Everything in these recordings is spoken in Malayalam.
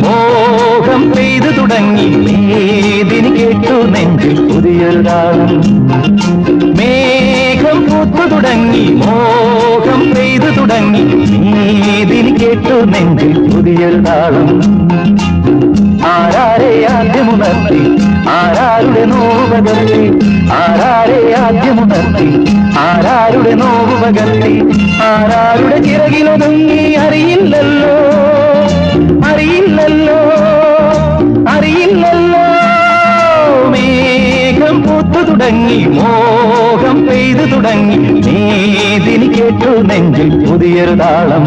മോഹം പെയ്തു തുടങ്ങി മേദിനി കേട്ടു നെഞ്ചിൽ പുതിയൊരു താളം. മേഘം പൂത്തു തുടങ്ങി മോഹം പെയ്തു തുടങ്ങി മേദിനി കേട്ടു നെഞ്ചിൽ പുതിയൊരു താളം. ആരാരെ ആദ്യമുണർത്തി ആരാരുടെ നോവ് പകർത്തി, ആരാരെ ആദ്യമുണർത്തി ആരാരുടെ നോവ് പകർത്തി, ആരാരുടെ ചിറകിലൊതുങ്ങി അറിയില്ലല്ലോ അറിയില്ലല്ലോ അറിയില്ലല്ലോ. മേഘം പൂത്തു തുടങ്ങി മോഹം പെയ്തു തുടങ്ങി മേദിനി കേട്ടു നെഞ്ചിൽ പുതിയൊരു താളം.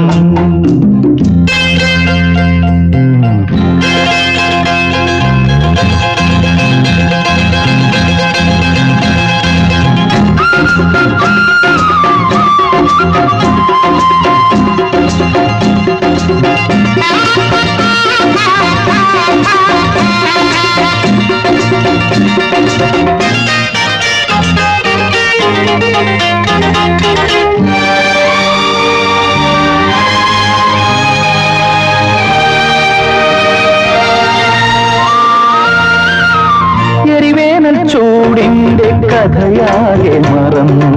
ചൂടിന്റെ കഥയാകെ മറന്നു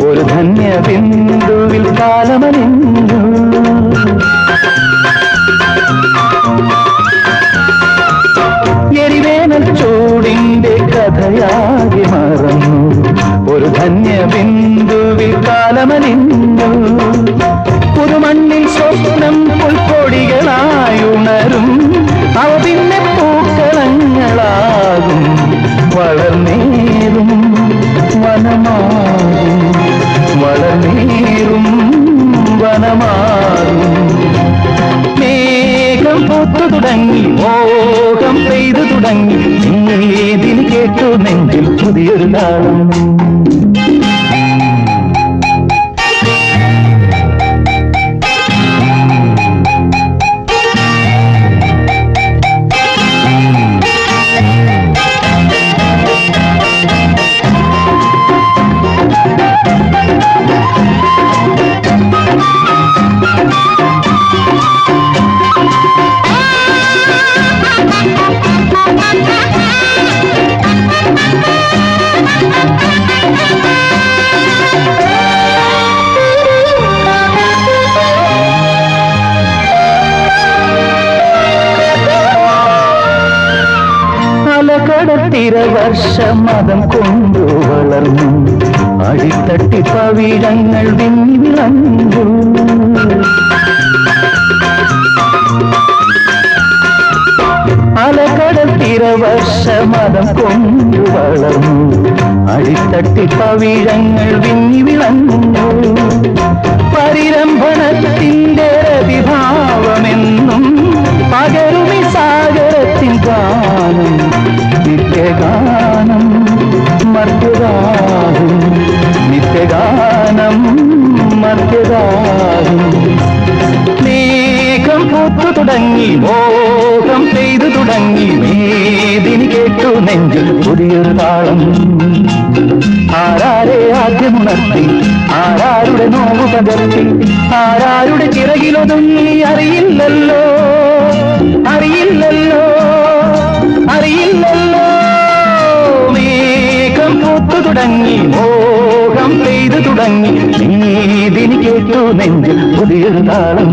ഒരു ധന്യ ബിന്ദുവിൽ കാലമലിഞ്ഞു. എരിവേനൽ ചൂടിന്റെ കഥയാകെ മറന്നു ഒരു ധന്യ ബിന്ദുവിൽ കാലമലിഞ്ഞു. പുതുമണ്ണിൽ സ്വപ്നം പുൽക്കൊടികളായുണരും അവ പിന്നെ പൂക്കളങ്ങളാകും. വളർന്നേറും വനമാകും വളർന്നേറും വനമാകും. മേഘം പൂത്തു തുടങ്ങി മോഹം പെയ്തു തുടങ്ങി മേദിനി കേട്ടു നെഞ്ചിൽ പുതിയൊരു താളം. തിരവർഷമതം കൊണ്ടു വളർന്നു അടിത്തട്ടി പവിഴങ്ങൾ വിളഞ്ഞു. അലകടൽ തിരവർഷമതം കൊണ്ടു വളർന്നു അടിത്തട്ടി പവിഴങ്ങൾ വിളഞ്ഞു. പരിരംഭണത്തിന്റെ രതിഭാവമെന്നും പകരുമി സാഗരത്തിൻ ഗാനം. നിത്യഗാനം മർത്യഗാനം നിത്യഗാനം മർത്യഗാനം. മേഘം പൂത്തു തുടങ്ങി മോഹം പെയ്തു തുടങ്ങി മേദിനി കേട്ടു നെഞ്ചിൽ പുതിയൊരു താളം. ആരാരെ ആദ്യമുണർത്തി ആരാരുടെ നോവ് പകർത്തി, ആരാരുടെ ചിറകിലൊതുങ്ങി അറിയില്ലല്ലോ അറിയില്ലല്ലോ അറിയില്ലല്ലോ. മേഘം പൂത്തു തുടങ്ങി മോഹം പെയ്തു തുടങ്ങി മേദിനി കേട്ടു നെഞ്ചിൽ പുതിയൊരു താളം.